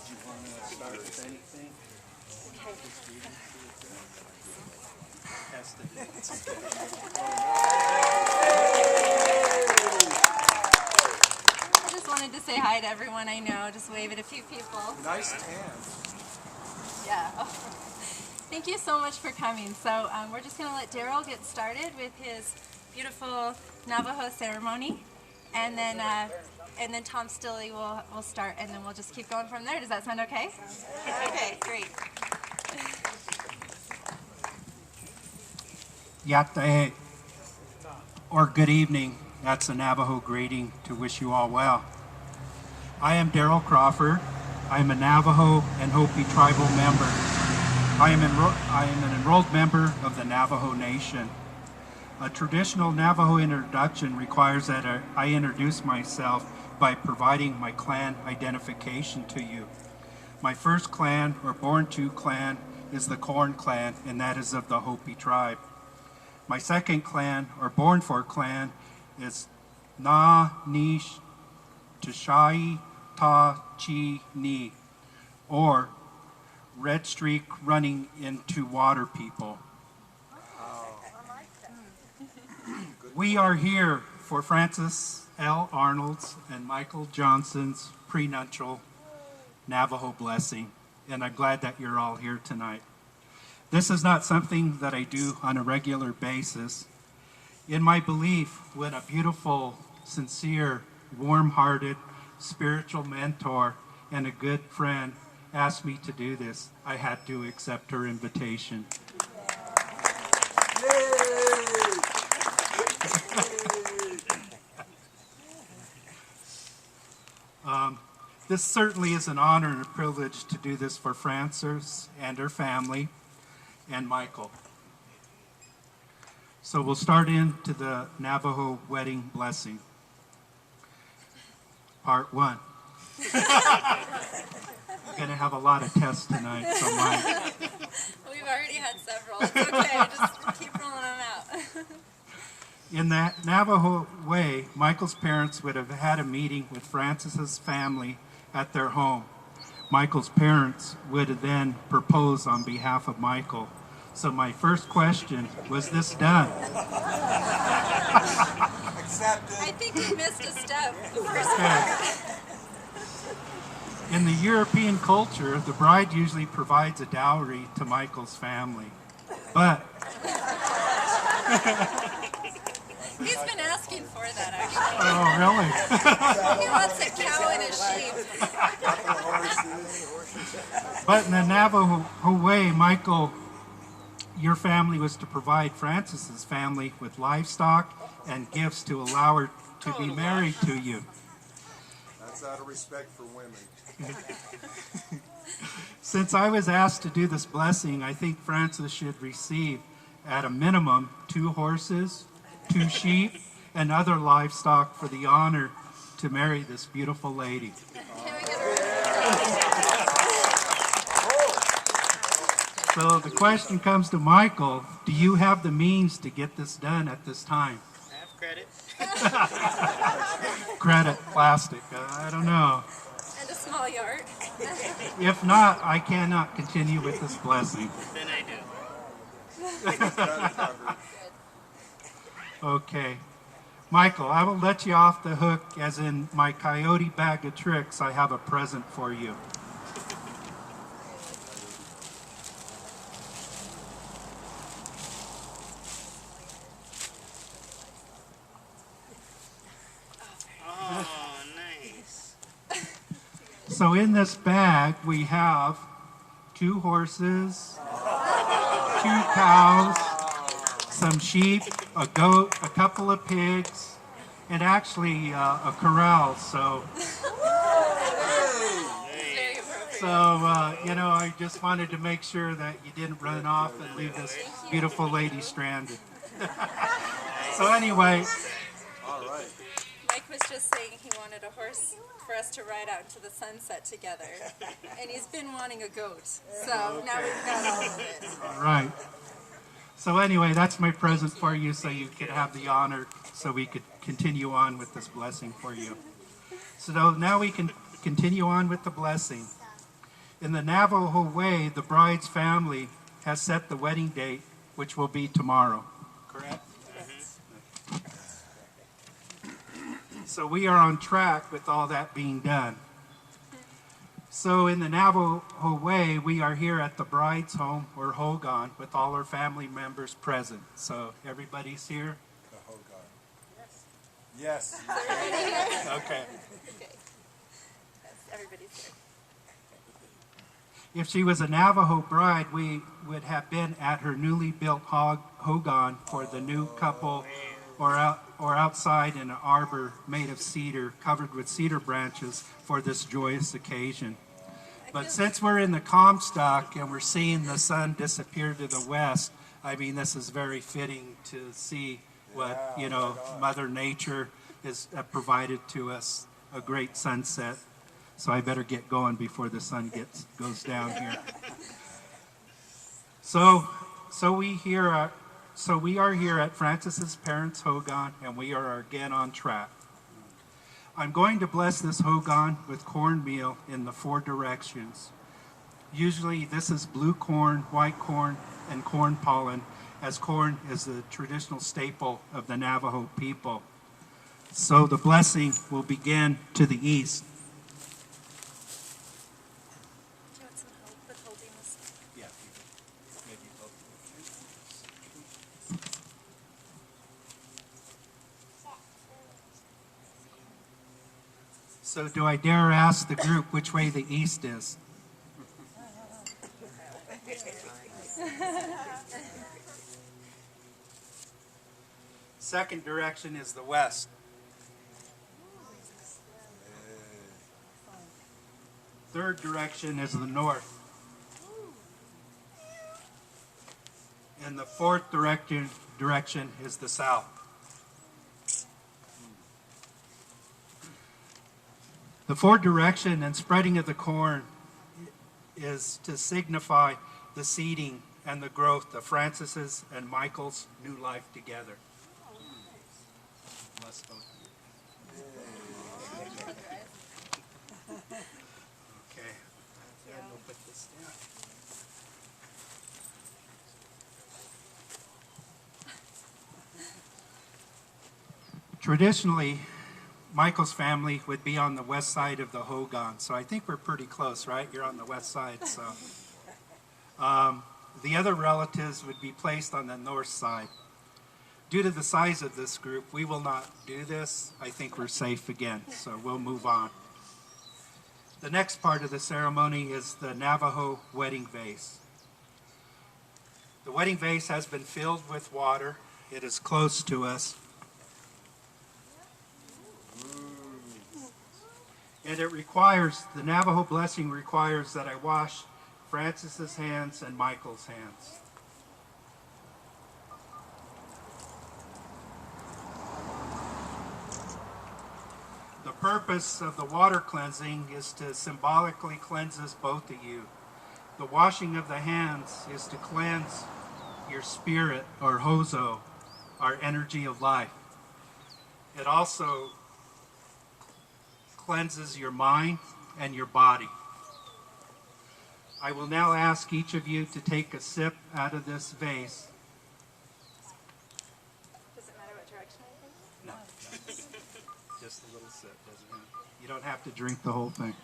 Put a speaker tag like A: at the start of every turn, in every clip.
A: you want to start with anything?
B: I just wanted to say hi to everyone I know, just wave at a few people.
A: Nice tan.
B: Yeah. Oh. Thank you so much for coming. So we're just going to let Darrel get started with his beautiful Navajo ceremony, and then Tom Stillie will start, and then we'll just keep going from there. Does that sound okay? Okay, great.
C: Yatahe, or good evening. That's a Navajo greeting to wish you all well. I am Darrel Crawford. I am a Navajo and Hopi tribal member. I am an enrolled member of the Navajo Nation. A traditional Navajo introduction requires that I introduce myself by providing my clan identification to you. My first clan, or born to clan, is the Corn clan, and that is of the Hopi tribe. My second clan, or born for clan, is Na Nish Tashai Ta Chi Ni, or Red Streak Running into Water People. We are here for Francis L. Arnold's and Michael Johnson's prenuptial Navajo blessing, and I'm glad that you're all here tonight. This is not something that I do on a regular basis. In my belief, when a beautiful, sincere, warm-hearted, spiritual mentor and a good friend asked me to do this, I had to accept her invitation. This certainly is an honor and a privilege to do this for Frances and her family and Michael. So we'll start into the Navajo wedding blessing. Part 1. We're going to have a lot of tests tonight, so
B: We've already had several. It's okay, just keep rolling them out.
C: In that Navajo way, Michael's parents would have had a meeting with Frances's family at their home. Michael's parents would then propose on behalf of Michael. So my first question, was this done?
A: Accepted.
B: I think we missed a step. The first part.
C: In the European culture, the bride usually provides a dowry to Michael's family. But
B: He's been asking for that, actually.
C: oh, really?
B: He wants a cow and a sheep.
C: But in the Navajo way, Michael, your family was to provide Frances's family with livestock and gifts to allow her to be married to you.
A: That's out of respect for women.
C: Since I was asked to do this blessing, I think Frances should receive, at a minimum, 2 horses, 2 sheep, and other livestock for the honor to marry this beautiful lady.
B: Can we get her?
C: So the question comes to Michael, do you have the means to get this done at this time?
D: I have credit.
C: Credit, plastic, I don't know.
B: And a small yard.
C: If not, I cannot continue with this blessing.
D: Then I do.
C: Okay. Michael, I will let you off the hook, as in my coyote bag of tricks, I have a present for you.
D: Oh, nice.
C: So in this bag, we have 2 horses, 2 cows, some sheep, a goat, a couple of pigs, and actually a corral. So,
B: Very appropriate.
C: you know, I just wanted to make sure that you didn't run off and leave this beautiful lady stranded. So anyway,
A: All right.
B: Mike was just saying he wanted a horse for us to ride out into the sunset together. And he's been wanting a goat. So now we've got all of it.
C: all right. So anyway, that's my present for you, so you could have the honor, so we could continue on with this blessing for you. So now we can continue on with the blessing. In the Navajo way, the bride's family has set the wedding date, which will be tomorrow. Correct? So we are on track with all that being done. So in the Navajo way, we are here at the bride's home, or Hogan, with all our family members present. So everybody's here?
A: The Hogan. Yes.
C: Okay.
B: Everybody's here.
C: If she was a Navajo bride, we would have been at her newly built Hogan for the new couple, or outside in an arbor made of cedar, covered with cedar branches for this joyous occasion. But since we're in the Comstock and we're seeing the sun disappear to the west, I mean, this is very fitting to see what, Mother Nature has provided to us, a great sunset. So I better get going before the sun goes down here. So we are here at Francis's parents' Hogan, and we are again on track. I'm going to bless this Hogan with cornmeal in the 4 directions. Usually this is blue corn, white corn, and corn pollen, as corn is the traditional staple of the Navajo people. So the blessing will begin to the east.
B: Do you want some help with holding this?
C: Yeah, maybe both. So do I dare ask the group which way the east is? Second direction is the west. Third direction is the north. And the fourth direction is the south. The 4 direction and spreading of the corn is to signify the seeding and the growth of Francis's and Michael's new life together. Bless both of you. Okay. And we'll put this down. Traditionally, Michael's family would be on the west side of the Hogan, so I think we're pretty close, right? You're on the west side, so. The other relatives would be placed on the north side. Due to the size of this group, we will not do this. I think we're safe again, so we'll move on. The next part of the ceremony is the Navajo wedding vase. The wedding vase has been filled with water. It is close to us. And the Navajo blessing requires that I wash Francis's hands and Michael's hands. The purpose of the water cleansing is to symbolically cleanse us, both of you. The washing of the hands is to cleanse your spirit, or hozo, our energy of life. It also cleanses your mind and your body. I will now ask each of you to take a sip out of this vase.
B: Does it matter what direction I think?
C: No, just a little sip, doesn't it? You don't have to drink the whole thing.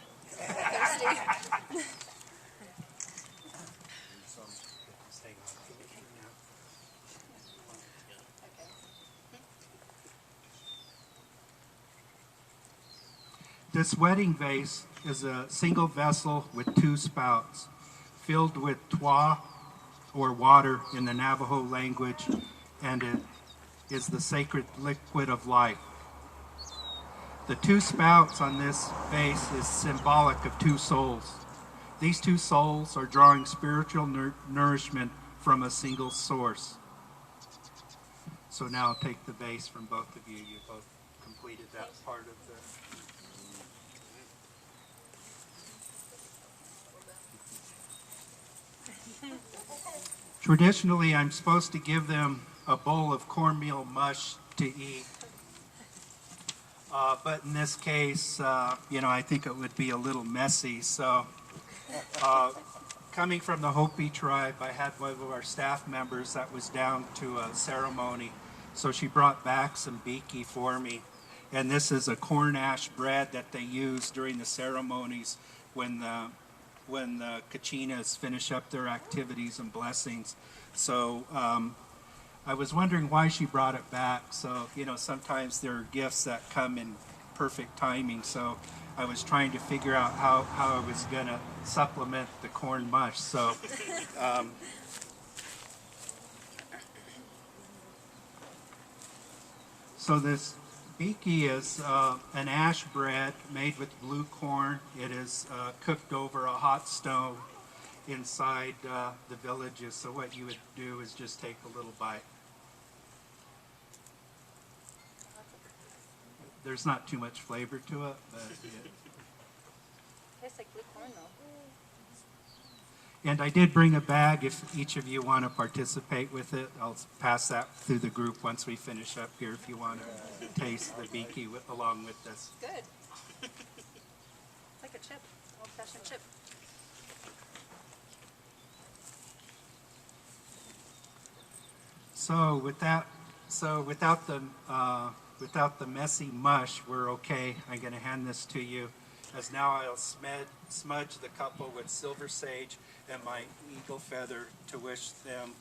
C: This wedding vase is a single vessel with 2 spouts, filled with twa, or water in the Navajo language, and it is the sacred liquid of life. The 2 spouts on this vase is symbolic of 2 souls. These 2 souls are drawing spiritual nourishment from a single source. So now I'll take the vase from both of you. You both completed that part of the... Traditionally, I'm supposed to give them a bowl of cornmeal mush to eat. But in this case, I think it would be a little messy, so Coming from the Hopi tribe, I had one of our staff members that was down to a ceremony, so she brought back some biki for me. And this is a corn ash bread that they use during the ceremonies when the Kachinas finish up their activities and blessings. So I was wondering why she brought it back. So, you know, sometimes there are gifts that come in perfect timing. So I was trying to figure out how I was going to supplement the corn mush. So so this biki is an ash bread made with blue corn. It is cooked over a hot stove inside the villages. So what you would do is just take a little bite. There's not too much flavor to it, but
B: Tastes like blue corn though.
C: and I did bring a bag if each of you want to participate with it. I'll pass that through the group once we finish up here if you want to taste the biki along with this.
B: Good. It's like a chip, old-fashioned chip.
C: So without the messy mush, we're okay. I'm going to hand this to you. As now I'll smudge the couple with silver sage and my eagle feather to wish them.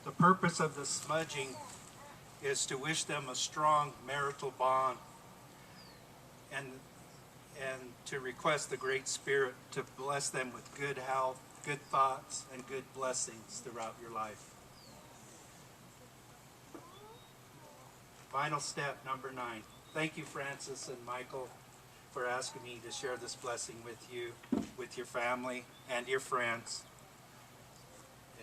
C: The purpose of the smudging is to wish them a strong marital bond and to request the Great Spirit to bless them with good health, good thoughts, and good blessings throughout your life. Final step, number 9. Thank you, Francis and Michael, for asking me to share this blessing with you, with your family, and your friends.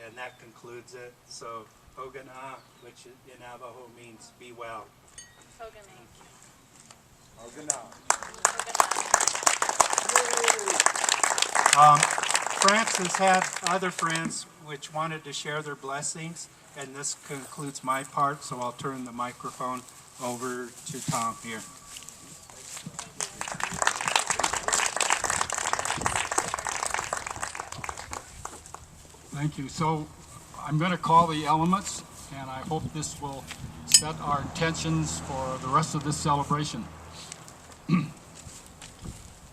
C: And that concludes it. So, Hogana, which in Navajo means be well.
B: Hogana.
C: Francis had other friends which wanted to share their blessings, and this concludes my part, so I'll turn the microphone over to Tom here.
E: Thank you. So I'm going to call the elements, and I hope this will set our intentions for the rest of this celebration.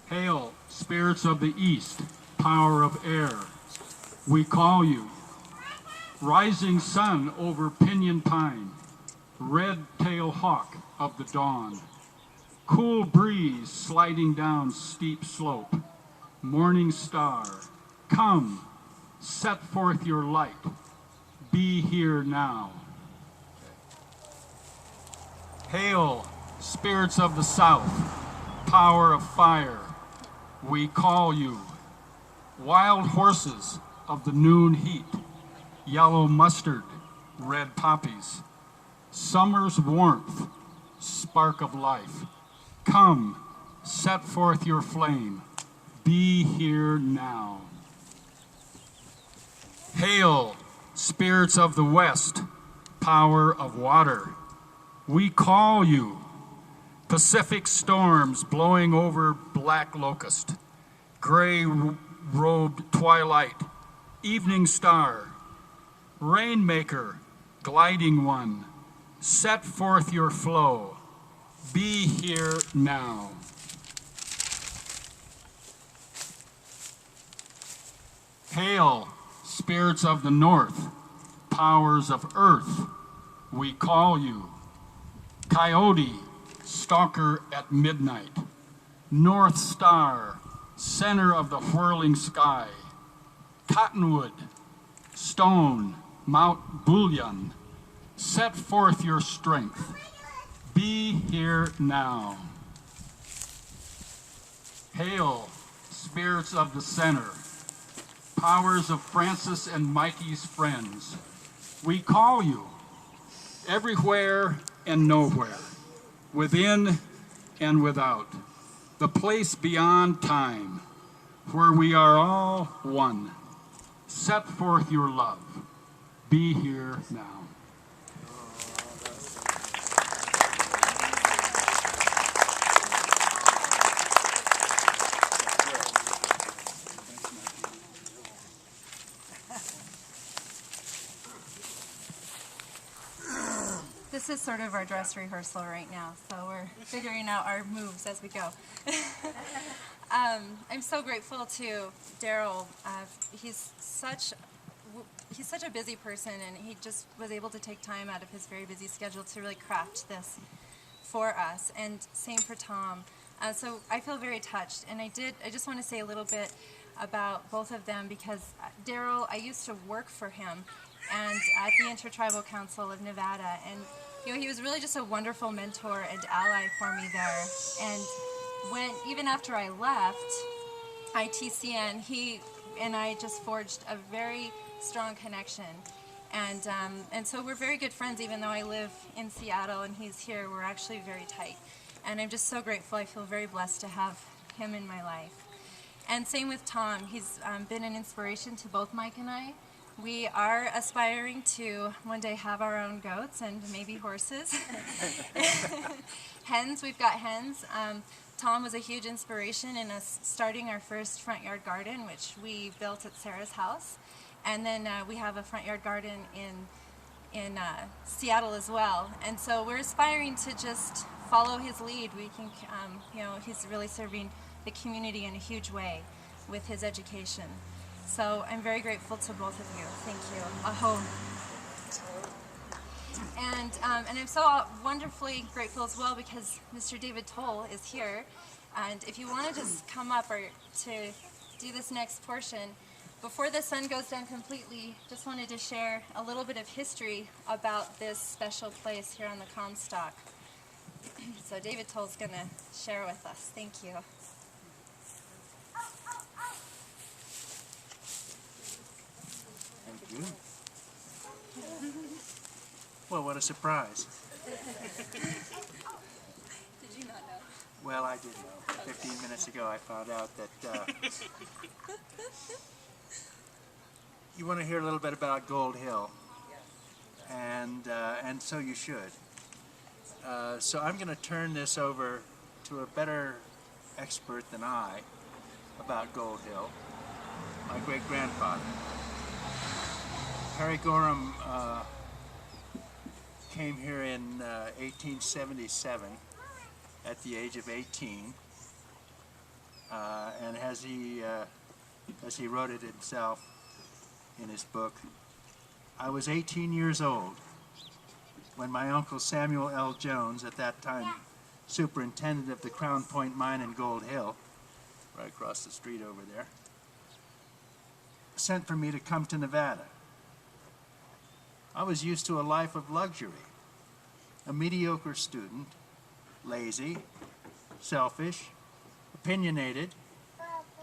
E: Hail, spirits of the east, power of air, we call you. Rising sun over pinyon pine, red-tailed hawk of the dawn, cool breeze sliding down steep slope, morning star, come, set forth your light, be here now. Hail, spirits of the south, power of fire, we call you. Wild horses of the noon heat, yellow mustard, red poppies, summer's warmth, spark of life, come, set forth your flame, be here now. Hail, spirits of the west, power of water, we call you. Pacific storms blowing over black locust, gray-robed twilight, evening star, rainmaker, gliding one, set forth your flow, be here now. Hail, spirits of the north, powers of earth, we call you. Coyote, stalker at midnight. North Star, center of the whirling sky. Cottonwood, stone, Mount Bullion, set forth your strength. Be here now. Hail, spirits of the center, powers of Francis and Mikey's friends. We call you everywhere and nowhere, within and without, the place beyond time, where we are all one. Set forth your love. Be here now.
B: This is sort of our dress rehearsal right now, so we're figuring out our moves as we go. I'm so grateful to Darrel. He's such a busy person, and he just was able to take time out of his very busy schedule to really craft this for us, and same for Tom. So I feel very touched, and I just want to say a little bit about both of them, because Darrel, I used to work for him and at the Intertribal Council of Nevada, and he was really just a wonderful mentor and ally for me there. And even after I left ITCN, he and I just forged a very strong connection, and so we're very good friends. Even though I live in Seattle and he's here, we're actually very tight, and I'm just so grateful. I feel very blessed to have him in my life. And same with Tom. He's been an inspiration to both Mike and I. We are aspiring to one day have our own goats and maybe horses. Hens, we've got hens. Tom was a huge inspiration in us starting our first front yard garden, which we built at Sarah's house. And then we have a front yard garden in Seattle as well. And so we're aspiring to just follow his lead. We can, he's really serving the community in a huge way with his education. So I'm very grateful to both of you. Thank you. Aho. And I'm so wonderfully grateful as well because Mr. David Toll is here. And if you want to just come up or to do this next portion, before the sun goes down completely, just wanted to share a little bit of history about this special place here on the Comstock. So David Toll's going to share with us. Thank you.
F: Thank you. Well, what a surprise.
B: Did you not know?
F: Well, I did know. 15 minutes ago I found out that you want to hear a little bit about Gold Hill, and so you should. So I'm going to turn this over to a better expert than I about Gold Hill, my great-grandfather. Harry Gorham came here in 1877 at the age of 18, and as he wrote it himself in his book, I was 18 years old when my uncle Samuel L. Jones, at that time superintendent of the Crown Point mine in Gold Hill, right across the street over there, sent for me to come to Nevada. I was used to a life of luxury, a mediocre student, lazy, selfish, opinionated,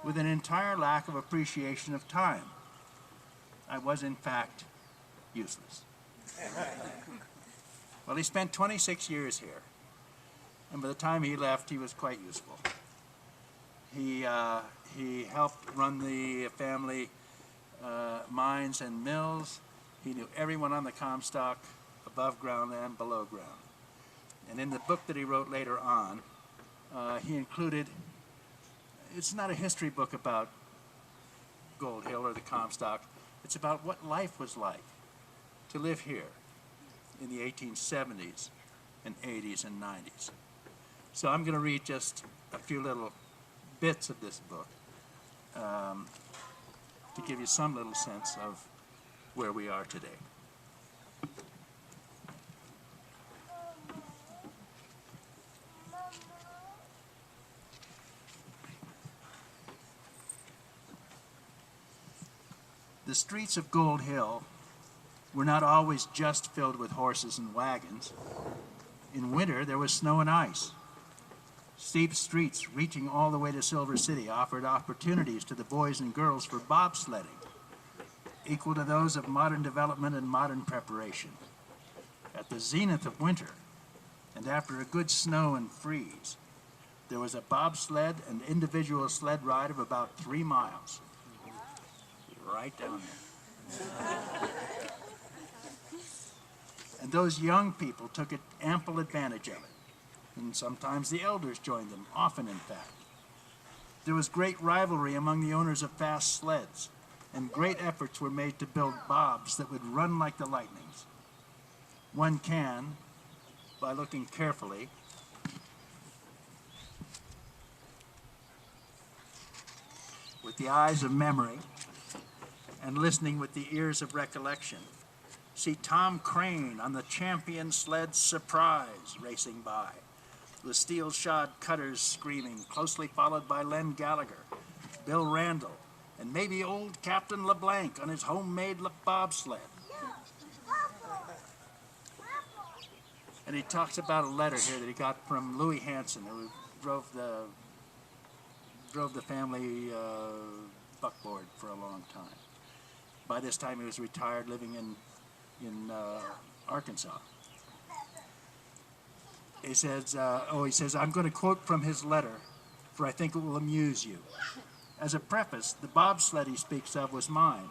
F: with an entire lack of appreciation of time. I was, in fact, useless. Well, he spent 26 years here, and by the time he left, he was quite useful. He helped run the family mines and mills. He knew everyone on the Comstock, above ground and below ground. And in the book that he wrote later on, he included, it's not a history book about Gold Hill or the Comstock, it's about what life was like to live here in the 1870s and 80s and 90s. So I'm going to read just a few little bits of this book to give you some little sense of where we are today. streets of Gold Hill were not always just filled with horses and wagons. In winter, there was snow and ice. Steep streets reaching all the way to Silver City offered opportunities to the boys and girls for bobsledding, equal to those of modern development and modern preparation. At the zenith of winter, and after a good snow and freeze, there was a bobsled and individual sled ride of about 3 miles. Right down there. And those young people took ample advantage of it. And sometimes the elders joined them, often in fact. There was great rivalry among the owners of fast sleds, and great efforts were made to build bobs that would run like the lightnings. One can, by looking carefully, with the eyes of memory and listening with the ears of recollection, see Tom Crane on the champion sled Surprise racing by, with steel-shod cutters screaming, closely followed by Len Gallagher, Bill Randall, and maybe old Captain LeBlanc on his homemade bobsled. And he talks about a letter here that he got from Louis Hanson, who drove the family buckboard for a long time. By this time he was retired, living in Arkansas. He says, I'm going to quote from his letter, for I think it will amuse you. As a preface, the bobsled he speaks of was mine.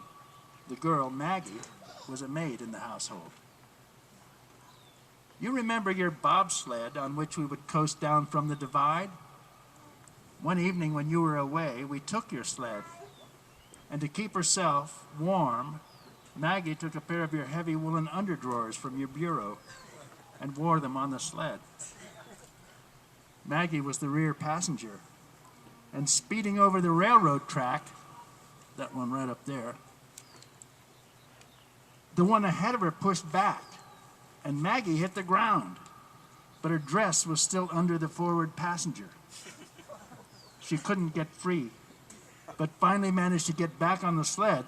F: The girl, Maggie, was a maid in the household. You remember your bobsled on which we would coast down from the divide? One evening when you were away, we took your sled, and to keep herself warm, Maggie took a pair of your heavy woolen underdrawers from your bureau and wore them on the sled. Maggie was the rear passenger, and speeding over the railroad track, that one right up there, the one ahead of her pushed back, and Maggie hit the ground, but her dress was still under the forward passenger. She couldn't get free, but finally managed to get back on the sled,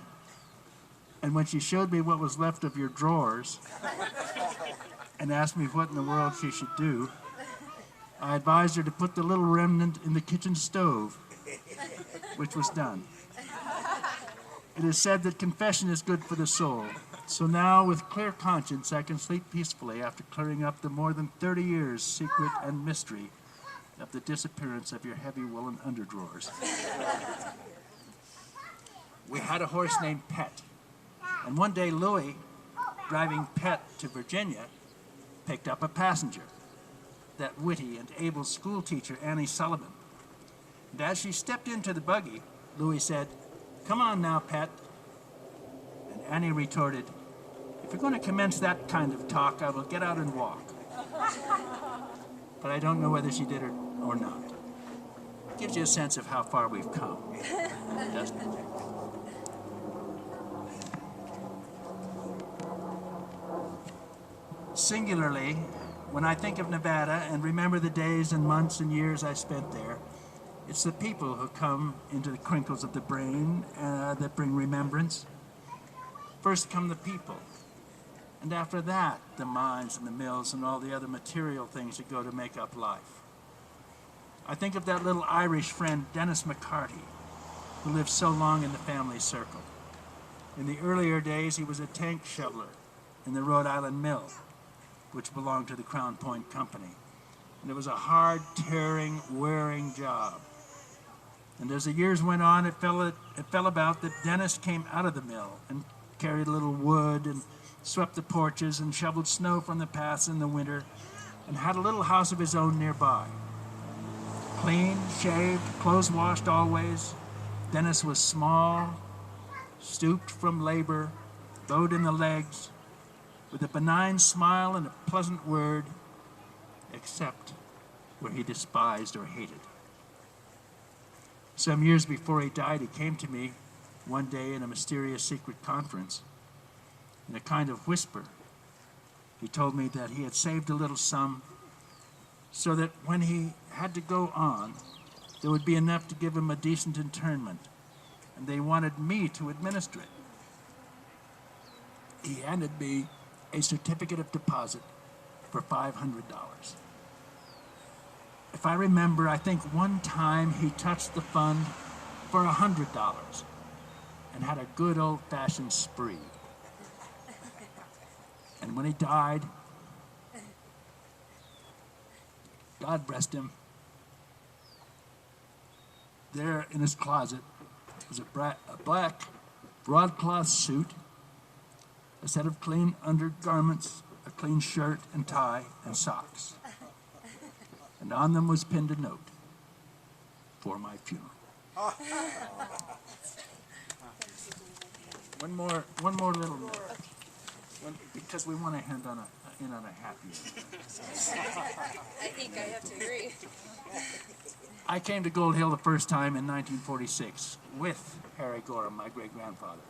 F: and when she showed me what was left of your drawers and asked me what in the world she should do, I advised her to put the little remnant in the kitchen stove, which was done. It is said that confession is good for the soul, so now with clear conscience I can sleep peacefully after clearing up the more than 30 years' secret and mystery of the disappearance of your heavy woolen underdrawers. We had a horse named Pet, and one day Louis, driving Pet to Virginia, picked up a passenger, that witty and able school teacher Annie Sullivan. And as she stepped into the buggy, Louis said, "Come on now, Pet." And Annie retorted, "If you're going to commence that kind of talk, I will get out and walk." But I don't know whether she did it or not. Gives you a sense of how far we've come, doesn't it? Singularly, when I think of Nevada and remember the days and months and years I spent there, it's the people who come into the crinkles of the brain that bring remembrance. First come the people, and after that, the mines and the mills and all the other material things that go to make up life. I think of that little Irish friend, Dennis McCarty, who lived so long in the family circle. In the earlier days, he was a tank shoveler in the Rhode Island Mill, which belonged to the Crown Point Company. And it was a hard, tearing, wearing job. And as the years went on, it fell about that Dennis came out of the mill and carried a little wood and swept the porches and shoveled snow from the paths in the winter and had a little house of his own nearby. Clean, shaved, clothes washed always, Dennis was small, stooped from labor, bowed in the legs, with a benign smile and a pleasant word, except where he despised or hated. Some years before he died, he came to me one day in a mysterious secret conference. In a kind of whisper, he told me that he had saved a little sum so that when he had to go on, there would be enough to give him a decent internment, and they wanted me to administer it. he handed me a certificate of deposit for $500. If I remember, I think one time he touched the fund for $100 and had a good old-fashioned spree. And when he died, God rest him, there in his closet was a black broadcloth suit, a set of clean undergarments, a clean shirt and tie and socks. And on them was pinned a note for my funeral. One more little note, because we want to end on a happy note.
B: I think I have to agree.
F: I came to Gold Hill the first time in 1946 with Harry Gorham, my great-grandfather.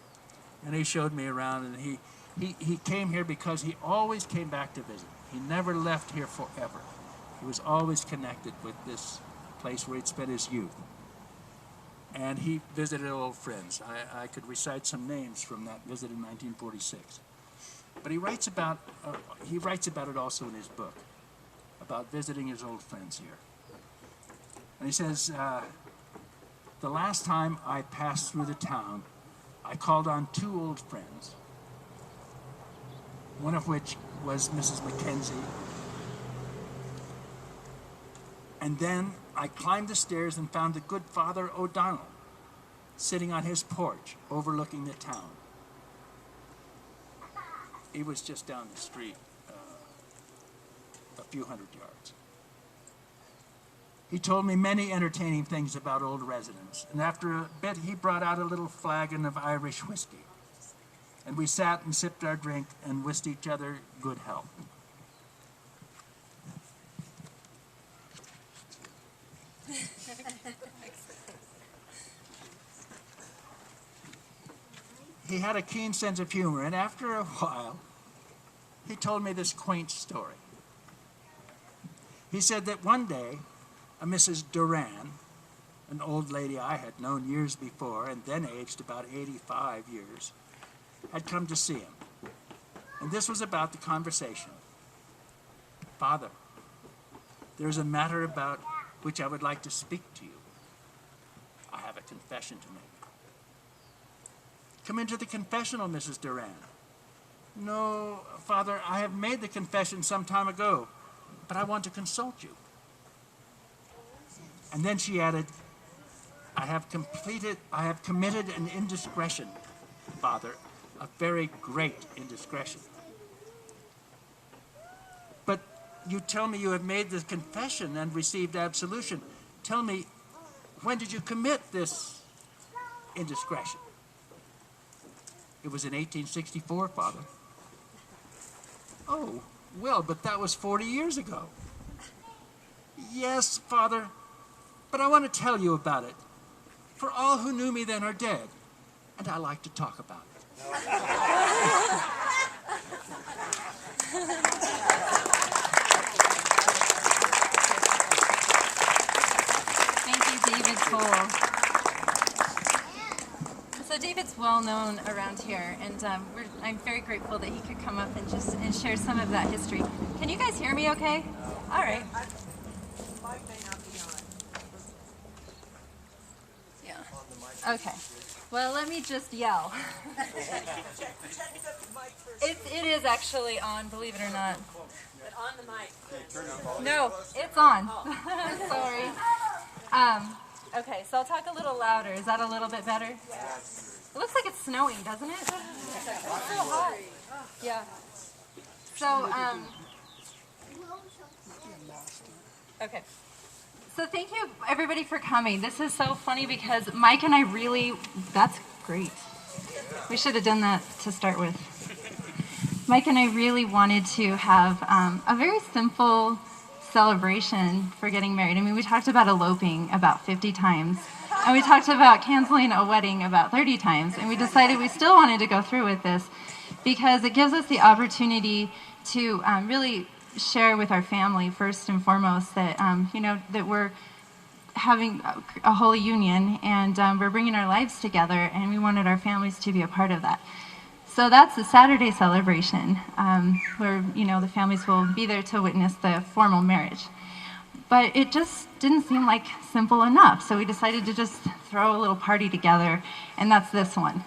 F: And he showed me around, and he came here because he always came back to visit. He never left here forever. He was always connected with this place where he'd spent his youth. And he visited old friends. I could recite some names from that visit in 1946. But he writes about it also in his book, about visiting his old friends here. And he says, the last time I passed through the town, I called on two old friends, one of which was Mrs. Mackenzie. And then I climbed the stairs and found the good Father O'Donnell sitting on his porch overlooking the town. He was just down the street, a few hundred yards. He told me many entertaining things about old residents, and after a bit he brought out a little flagon of Irish whiskey, and we sat and sipped our drink and wished each other good health. He had a keen sense of humor, and after a while, he told me this quaint story. He said that one day, a Mrs. Duran, an old lady I had known years before, and then aged about 85 years, had come to see him. And this was about the conversation. Father, there's a matter about which I would like to speak to you. I have a confession to make. Come into the confessional, Mrs. Duran. No, Father, I have made the confession some time ago, but I want to consult you. And then she added, I have committed an indiscretion, Father, a very great indiscretion. But you tell me you have made the confession and received absolution. Tell me, when did you commit this indiscretion? It was in 1864, Father. Oh, well, but that was 40 years ago. Yes, Father, but I want to tell you about it. For all who knew me then are dead, and I like to talk about it.
B: Thank you, David Cole. So David's well known around here, and I'm very grateful that he could come up and share some of that history. Can you guys hear me okay? All right. Yeah. Okay. Well, let me just yell. It is actually on, believe it or not.
G: But on the mic.
B: No, it's on. Sorry. Okay, so I'll talk a little louder. Is that a little bit better? It looks like it's snowing, doesn't it? It's so hot. Yeah. So, okay. So thank you, everybody, for coming. This is so funny because Mike and I really, that's great. We should have done that to start with. Mike and I really wanted to have a very simple celebration for getting married. I mean, we talked about eloping about 50 times, and we talked about canceling a wedding about 30 times, and we decided we still wanted to go through with this because it gives us the opportunity to really share with our family, first and foremost, that that we're having a holy union, and we're bringing our lives together, and we wanted our families to be a part of that. So that's the Saturday celebration, where, you know, the families will be there to witness the formal marriage. But it just didn't seem like simple enough, so we decided to just throw a little party together, and that's this one.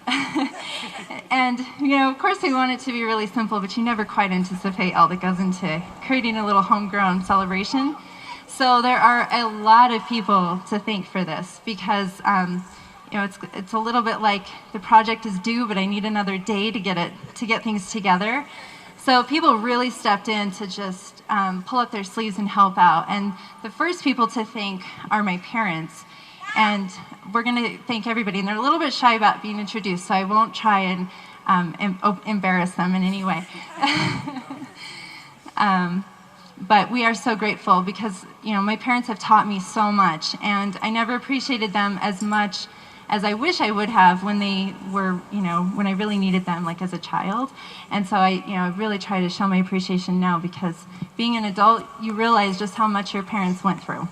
B: And, you know, of course we want it to be really simple, but you never quite anticipate all that goes into creating a little homegrown celebration. So there are a lot of people to thank for this, because you know, it's a little bit like the project is due, but I need another day to get things together. So people really stepped in to just pull up their sleeves and help out. And the first people to thank are my parents. And we're going to thank everybody. And they're a little bit shy about being introduced, so I won't try and embarrass them in any way. But we are so grateful because, you know, my parents have taught me so much. And I never appreciated them as much as I wish I would have when they were, you know, when I really needed them, like as a child. And so I really try to show my appreciation now, because being an adult, you realize just how much your parents went through.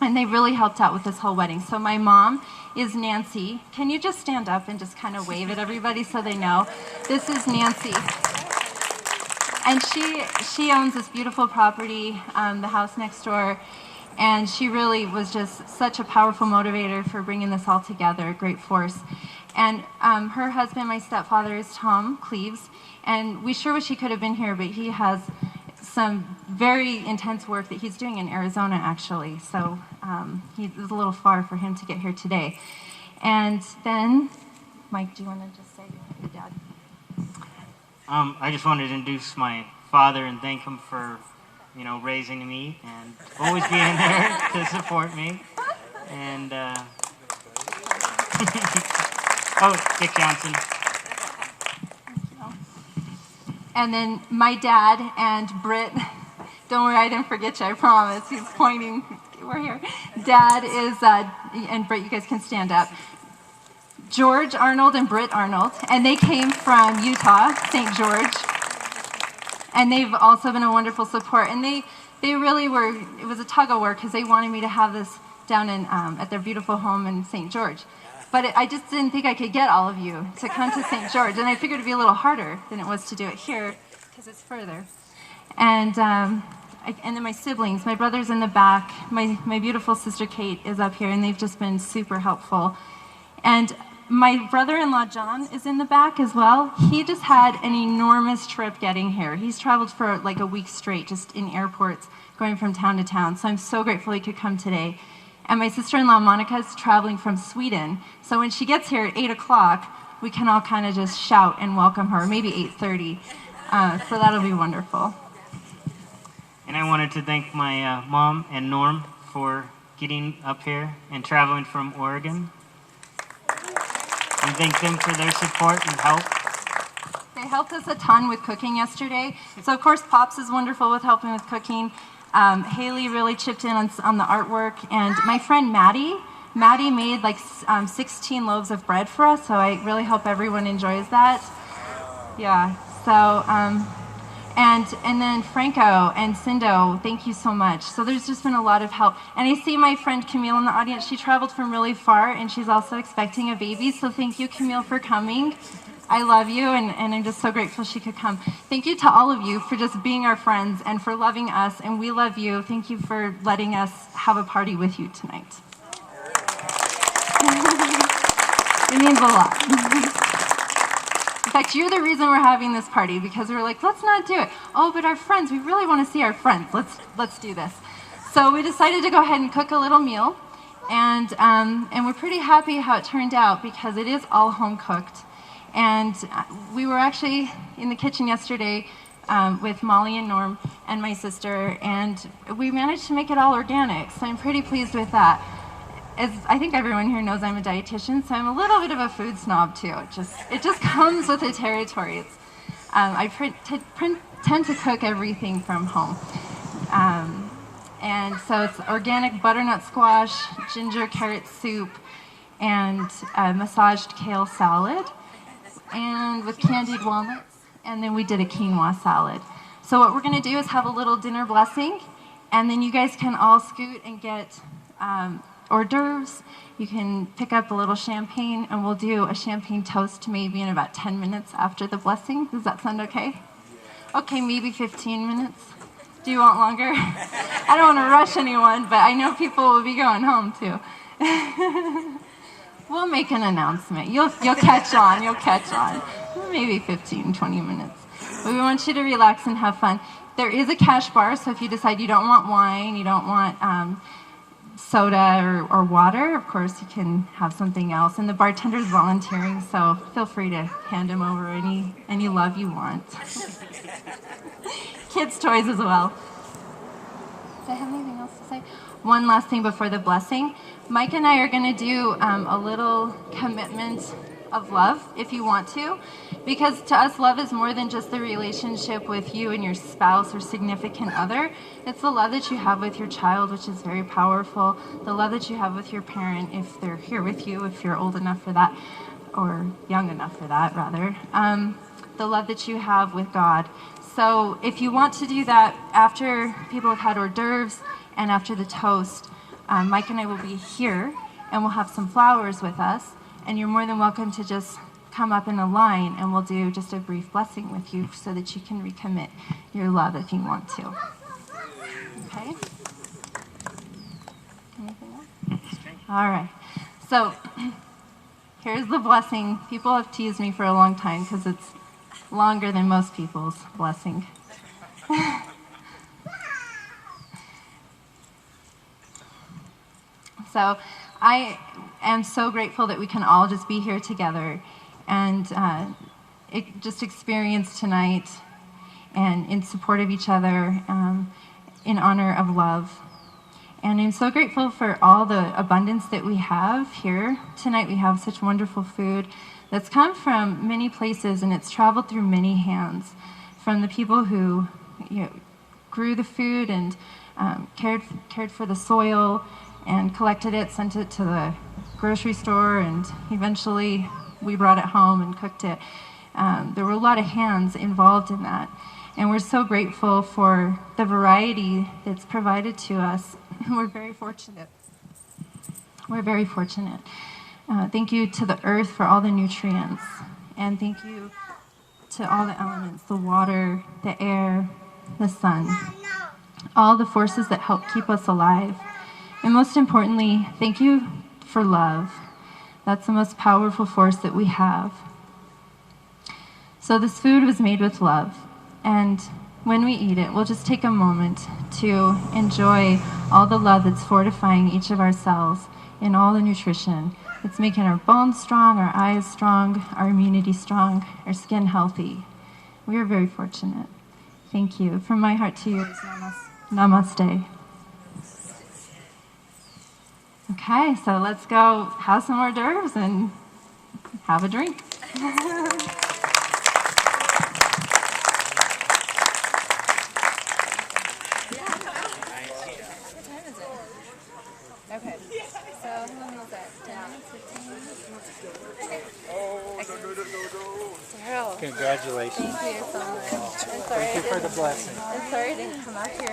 B: And they really helped out with this whole wedding. So my mom is Nancy. Can you just stand up and just kind of wave at everybody so they know? This is Nancy. And she owns this beautiful property, the house next door. And she really was just such a powerful motivator for bringing this all together, a great force. And her husband, my stepfather, is Tom Cleaves. And we sure wish he could have been here, but he has some very intense work that he's doing in Arizona, actually. So it was a little far for him to get here today. And then, Mike, do you want to just say your dad?
D: I just wanted to introduce my father and thank him for, you know, raising me and always being there to support me. And, oh, Dick Johnson.
B: And then my dad and Britt, don't worry, I didn't forget you, I promise. He's pointing, we're here. Dad is, and Britt, you guys can stand up. George Arnold and Britt Arnold, and they came from Utah, St. George. And they've also been a wonderful support. And they really were, it was a tug of war because they wanted me to have this down in, at their beautiful home in St. George. But I just didn't think I could get all of you to come to St. George. And I figured it'd be a little harder than it was to do it here because it's further. And then my siblings, my brother's in the back. My beautiful sister Kate is up here, and they've just been super helpful. And my brother-in-law, John, is in the back as well. He just had an enormous trip getting here. He's traveled for like a week straight, just in airports, going from town to town. So I'm so grateful he could come today. And my sister-in-law, Monica, is traveling from Sweden. So when she gets here at 8 o'clock, we can all kind of just shout and welcome her, maybe 8:30. So that'll be wonderful.
D: And I wanted to thank my mom and Norm for getting up here and traveling from Oregon. And thank them for their support and help.
B: They helped us a ton with cooking yesterday. So of course Pops is wonderful with helping with cooking. Haley really chipped in on the artwork. And my friend Maddie made like 16 loaves of bread for us. So I really hope everyone enjoys that. Yeah, so, and then Franco and Cindo, thank you so much. So there's just been a lot of help. And I see my friend Camille in the audience. She traveled from really far, and she's also expecting a baby. So thank you, Camille, for coming. I love you, and I'm just so grateful she could come. Thank you to all of you for just being our friends and for loving us, and we love you. Thank you for letting us have a party with you tonight. It means a lot. In fact, you're the reason we're having this party, because we were like, let's not do it. Oh, but our friends, we really want to see our friends. Let's do this. So we decided to go ahead and cook a little meal, and we're pretty happy how it turned out because it is all home cooked. And we were actually in the kitchen yesterday with Molly and Norm and my sister, and we managed to make it all organic. So I'm pretty pleased with that. As I think everyone here knows, I'm a dietitian, so I'm a little bit of a food snob too. It just comes with the territory. I tend to cook everything from home. And so it's organic butternut squash, ginger carrot soup, and massaged kale salad, and with candied walnuts, and then we did a quinoa salad. So what we're going to do is have a little dinner blessing, and then you guys can all scoot and get hors d'oeuvres. You can pick up a little champagne, and we'll do a champagne toast maybe in about 10 minutes after the blessing. Does that sound okay? Okay, maybe 15 minutes. Do you want longer? I don't want to rush anyone, but I know people will be going home too. We'll make an announcement. You'll catch on. You'll catch on. Maybe 15, 20 minutes. But we want you to relax and have fun. There is a cash bar, so if you decide you don't want wine, you don't want soda or water, of course you can have something else. And the bartender's volunteering, so feel free to hand him over any love you want. Kids' toys as well. Do I have anything else to say? One last thing before the blessing. Mike and I are going to do a little commitment of love, if you want to, because to us love is more than just the relationship with you and your spouse or significant other. It's the love that you have with your child, which is very powerful. The love that you have with your parent, if they're here with you, if you're old enough for that, or young enough for that, rather. The love that you have with God. So if you want to do that after people have had hors d'oeuvres and after the toast, Mike and I will be here, and we'll have some flowers with us. And you're more than welcome to just come up in a line, and we'll do just a brief blessing with you so that you can recommit your love if you want to. Okay? Anything else? All right. So here's the blessing. People have teased me for a long time because it's longer than most people's blessing. So I am so grateful that we can all just be here together and just experience tonight and in support of each other, in honor of love. And I'm so grateful for all the abundance that we have here. Tonight we have such wonderful food that's come from many places, and it's traveled through many hands, from the people who grew the food and cared for the soil and collected it, sent it to the grocery store, and eventually we brought it home and cooked it. There were a lot of hands involved in that, and we're so grateful for the variety that's provided to us. We're very fortunate. We're very fortunate. Thank you to the earth for all the nutrients, and thank you to all the elements, the water, the air, the sun, all the forces that help keep us alive. And most importantly, thank you for love. That's the most powerful force that we have. So this food was made with love, and when we eat it, we'll just take a moment to enjoy all the love that's fortifying each of our cells in all the nutrition. It's making our bones strong, our eyes strong, our immunity strong, our skin healthy. We are very fortunate. Thank you. From my heart to yours, namaste. Okay, so let's go have some hors d'oeuvres and have a drink. Okay, so how long was that? 10 minutes, 15 minutes? Darrel.
C: Congratulations.
B: Thank you so much.
C: Thank you for the blessing.
B: I'm sorry I didn't come out here.